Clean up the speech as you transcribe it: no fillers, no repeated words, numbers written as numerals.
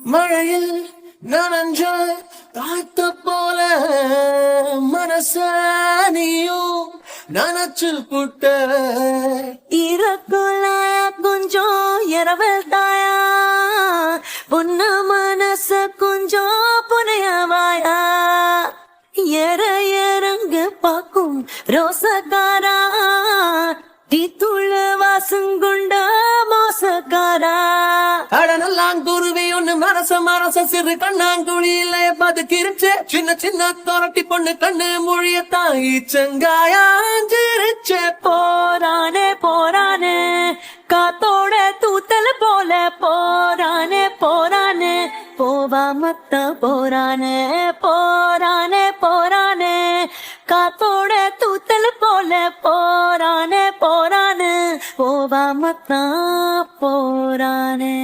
மழையில் நனஞ்ச காத்த போல மனசானியும் நனச்சு புட்ட இறக்குல கொஞ்சம் இரவல் தாயா பொன்ன மனச கொஞ்சம் புனையவாயா எற இறங்கு பாக்கும் ரோசக்காரா தீத்துள்ள வாசங்குண்ட மோசக்காரா அடனல்லாங்குருவி ஒண்ணு மனச சிறு கண்ணாங்குழியில பதுக்கிருச்சு சின்ன சின்ன தொரட்டி பொண்ணு கண்ணு மொழிய தாயி செங்காயாஞ்சிருச்சு போரானே போரானே காத்தோட தூத்தல் போல போரானே போரானே போவாமத்தான் போரானே போரானே போரானே காத்தோட தூத்தல் போல போரானே போரானே போவாமத்தான் போரானே